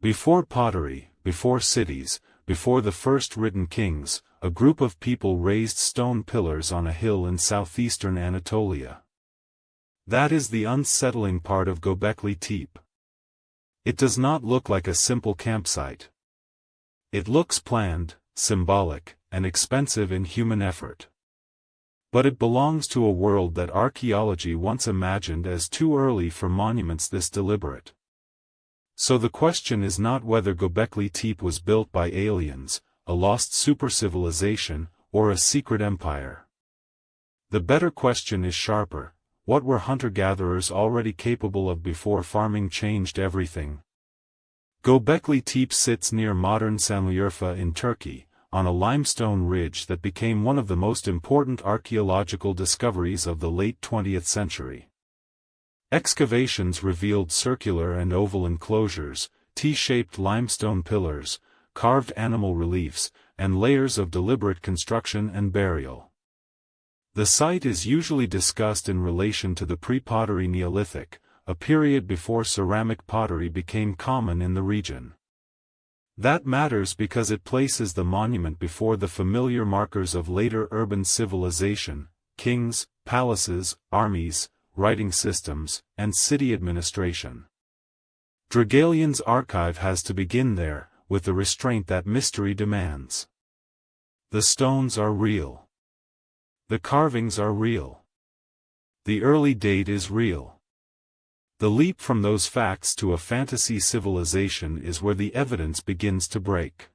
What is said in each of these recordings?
Before pottery, before cities, before the first written kings, a group of people raised stone pillars on a hill in southeastern Anatolia. That is the unsettling part of Gobekli Tepe. It does not look like a simple campsite. It looks planned, symbolic, and expensive in human effort. But it belongs to a world that archaeology once imagined as too early for monuments this deliberate. So the question is not whether Gobekli Tepe was built by aliens, a lost supercivilization, or a secret empire. The better question is sharper: what were hunter-gatherers already capable of before farming changed everything? Gobekli Tepe sits near modern Şanlıurfa in Turkey, on a limestone ridge that became one of the most important archaeological discoveries of the late 20th century. Excavations revealed circular and oval enclosures, T-shaped limestone pillars, carved animal reliefs, and layers of deliberate construction and burial. The site is usually discussed in relation to the Pre-Pottery Neolithic, a period before ceramic pottery became common in the region. That matters because it places the monument before the familiar markers of later urban civilization: kings, palaces, armies, writing systems, and city administration. Dragalion's archive has to begin there, with the restraint that mystery demands. The stones are real. The carvings are real. The early date is real. The leap from those facts to a fantasy civilization is where the evidence begins to break.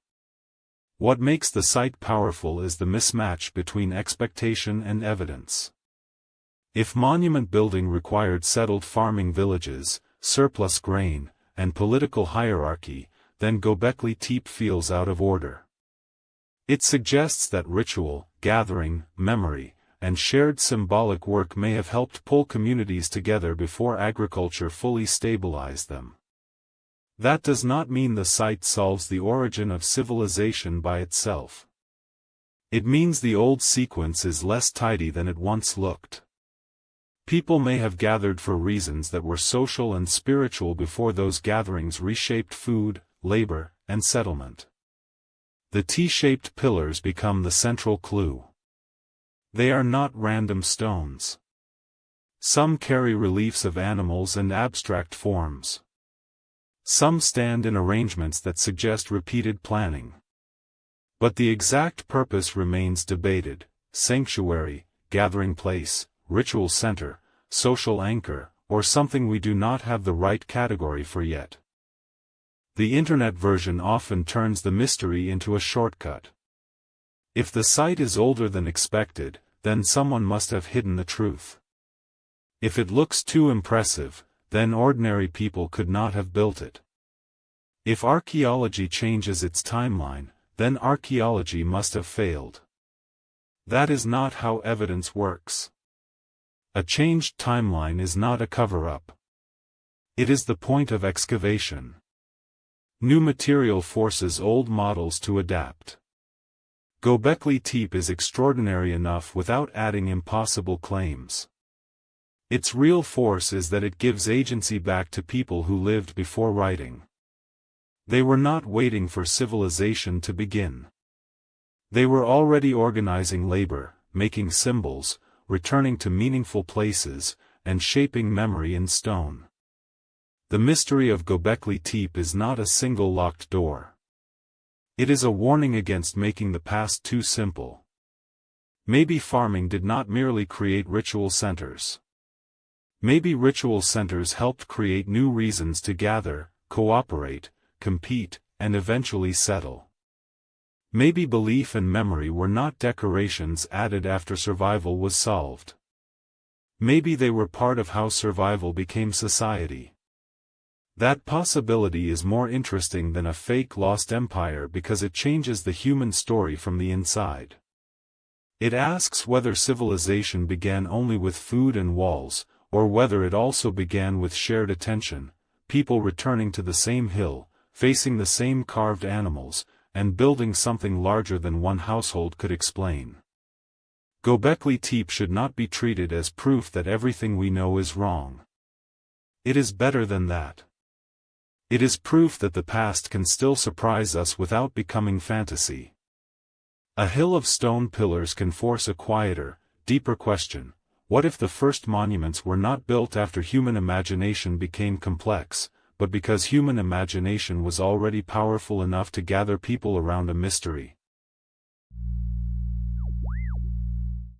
What makes the site powerful is the mismatch between expectation and evidence. If monument building required settled farming villages, surplus grain, and political hierarchy, then Gobekli Tepe feels out of order. It suggests that ritual, gathering, memory, and shared symbolic work may have helped pull communities together before agriculture fully stabilized them. That does not mean the site solves the origin of civilization by itself. It means the old sequence is less tidy than it once looked. People may have gathered for reasons that were social and spiritual before those gatherings reshaped food, labor, and settlement. The T-shaped pillars become the central clue. They are not random stones. Some carry reliefs of animals and abstract forms. Some stand in arrangements that suggest repeated planning. But the exact purpose remains debated: sanctuary, gathering place, ritual center, social anchor, or something we do not have the right category for yet. The internet version often turns the mystery into a shortcut. If the site is older than expected, then someone must have hidden the truth. If it looks too impressive, then ordinary people could not have built it. If archaeology changes its timeline, then archaeology must have failed. That is not how evidence works. A changed timeline is not a cover-up. It is the point of excavation. New material forces old models to adapt. Gobekli Tepe is extraordinary enough without adding impossible claims. Its real force is that it gives agency back to people who lived before writing. They were not waiting for civilization to begin. They were already organizing labor, making symbols, returning to meaningful places, and shaping memory in stone. The mystery of Gobekli Tepe is not a single locked door. It is a warning against making the past too simple. Maybe farming did not merely create ritual centers. Maybe ritual centers helped create new reasons to gather, cooperate, compete, and eventually settle. Maybe belief and memory were not decorations added after survival was solved. Maybe they were part of how survival became society. That possibility is more interesting than a fake lost empire because it changes the human story from the inside. It asks whether civilization began only with food and walls, or whether it also began with shared attention, people returning to the same hill, facing the same carved animals, and building something larger than one household could explain. Gobekli Tepe should not be treated as proof that everything we know is wrong. It is better than that. It is proof that the past can still surprise us without becoming fantasy. A hill of stone pillars can force a quieter, deeper question: what if the first monuments were not built after human imagination became complex, but because human imagination was already powerful enough to gather people around a mystery?